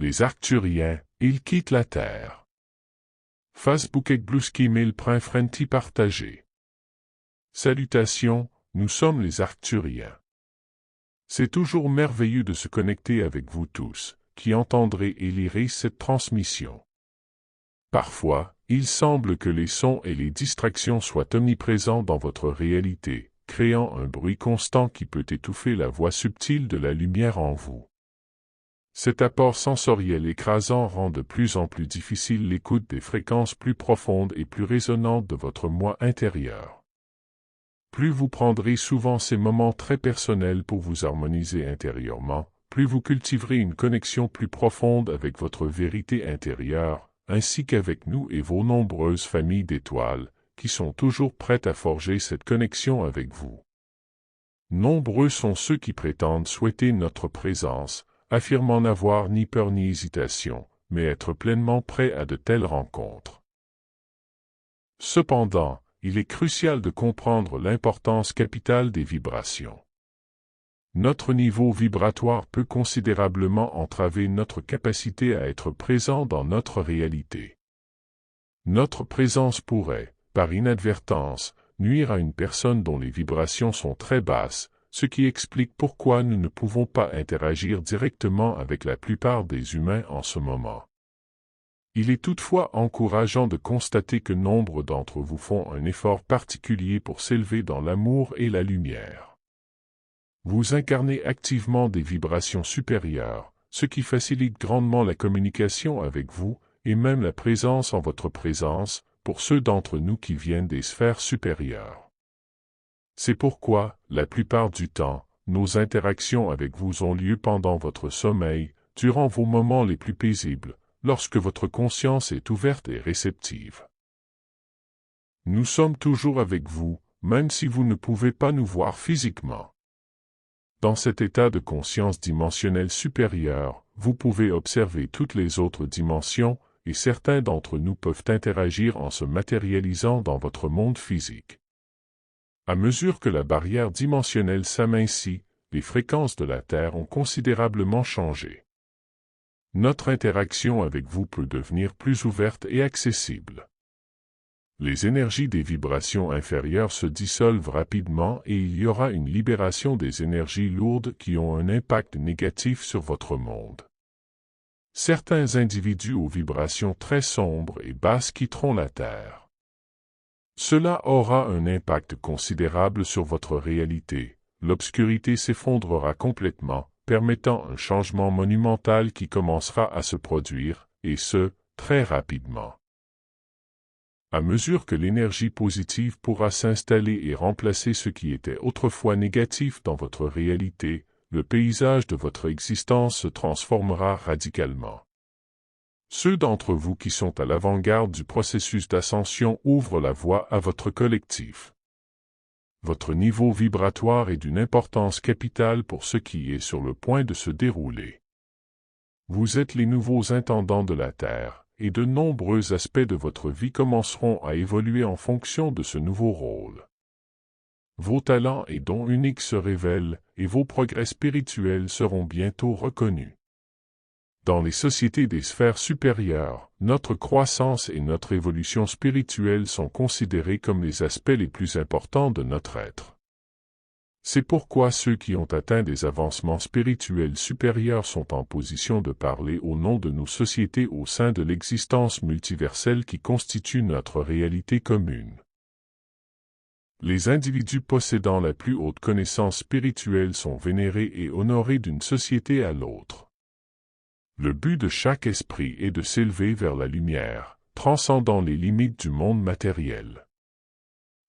Les Arcturiens, ils quittent la Terre. Facebook Ekbluski Mail Frenti partagé. Salutations, nous sommes les Arcturiens. C'est toujours merveilleux de se connecter avec vous tous, qui entendrez et lirez cette transmission. Parfois, il semble que les sons et les distractions soient omniprésents dans votre réalité, créant un bruit constant qui peut étouffer la voix subtile de la lumière en vous. Cet apport sensoriel écrasant rend de plus en plus difficile l'écoute des fréquences plus profondes et plus résonnantes de votre moi intérieur. Plus vous prendrez souvent ces moments très personnels pour vous harmoniser intérieurement, plus vous cultiverez une connexion plus profonde avec votre vérité intérieure, ainsi qu'avec nous et vos nombreuses familles d'étoiles, qui sont toujours prêtes à forger cette connexion avec vous. Nombreux sont ceux qui prétendent souhaiter notre présence, affirmant n'avoir ni peur ni hésitation, mais être pleinement prêts à de telles rencontres. Cependant, il est crucial de comprendre l'importance capitale des vibrations. Notre niveau vibratoire peut considérablement entraver notre capacité à être présent dans notre réalité. Notre présence pourrait, par inadvertance, nuire à une personne dont les vibrations sont très basses, ce qui explique pourquoi nous ne pouvons pas interagir directement avec la plupart des humains en ce moment. Il est toutefois encourageant de constater que nombre d'entre vous font un effort particulier pour s'élever dans l'amour et la lumière. Vous incarnez activement des vibrations supérieures, ce qui facilite grandement la communication avec vous, et même la présence en votre présence, pour ceux d'entre nous qui viennent des sphères supérieures. C'est pourquoi, la plupart du temps, nos interactions avec vous ont lieu pendant votre sommeil, durant vos moments les plus paisibles, lorsque votre conscience est ouverte et réceptive. Nous sommes toujours avec vous, même si vous ne pouvez pas nous voir physiquement. Dans cet état de conscience dimensionnelle supérieure, vous pouvez observer toutes les autres dimensions, et certains d'entre nous peuvent interagir en se matérialisant dans votre monde physique. À mesure que la barrière dimensionnelle s'amincit, les fréquences de la Terre ont considérablement changé. Notre interaction avec vous peut devenir plus ouverte et accessible. Les énergies des vibrations inférieures se dissolvent rapidement et il y aura une libération des énergies lourdes qui ont un impact négatif sur votre monde. Certains individus aux vibrations très sombres et basses quitteront la Terre. Cela aura un impact considérable sur votre réalité. L'obscurité s'effondrera complètement, permettant un changement monumental qui commencera à se produire, et ce, très rapidement. À mesure que l'énergie positive pourra s'installer et remplacer ce qui était autrefois négatif dans votre réalité, le paysage de votre existence se transformera radicalement. Ceux d'entre vous qui sont à l'avant-garde du processus d'ascension ouvrent la voie à votre collectif. Votre niveau vibratoire est d'une importance capitale pour ce qui est sur le point de se dérouler. Vous êtes les nouveaux intendants de la Terre, et de nombreux aspects de votre vie commenceront à évoluer en fonction de ce nouveau rôle. Vos talents et dons uniques se révèlent, et vos progrès spirituels seront bientôt reconnus. Dans les sociétés des sphères supérieures, notre croissance et notre évolution spirituelle sont considérés comme les aspects les plus importants de notre être. C'est pourquoi ceux qui ont atteint des avancements spirituels supérieurs sont en position de parler au nom de nos sociétés au sein de l'existence multiverselle qui constitue notre réalité commune. Les individus possédant la plus haute connaissance spirituelle sont vénérés et honorés d'une société à l'autre. Le but de chaque esprit est de s'élever vers la lumière, transcendant les limites du monde matériel.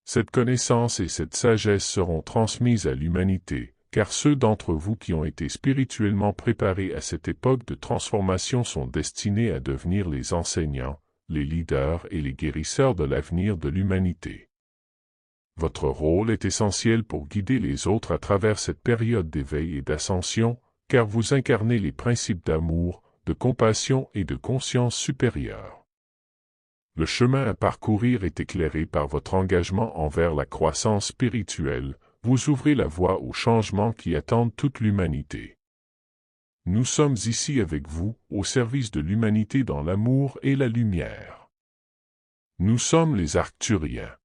Cette connaissance et cette sagesse seront transmises à l'humanité, car ceux d'entre vous qui ont été spirituellement préparés à cette époque de transformation sont destinés à devenir les enseignants, les leaders et les guérisseurs de l'avenir de l'humanité. Votre rôle est essentiel pour guider les autres à travers cette période d'éveil et d'ascension, car vous incarnez les principes d'amour, de compassion et de conscience supérieure. Le chemin à parcourir est éclairé par votre engagement envers la croissance spirituelle, vous ouvrez la voie aux changements qui attendent toute l'humanité. Nous sommes ici avec vous, au service de l'humanité dans l'amour et la lumière. Nous sommes les Arcturiens.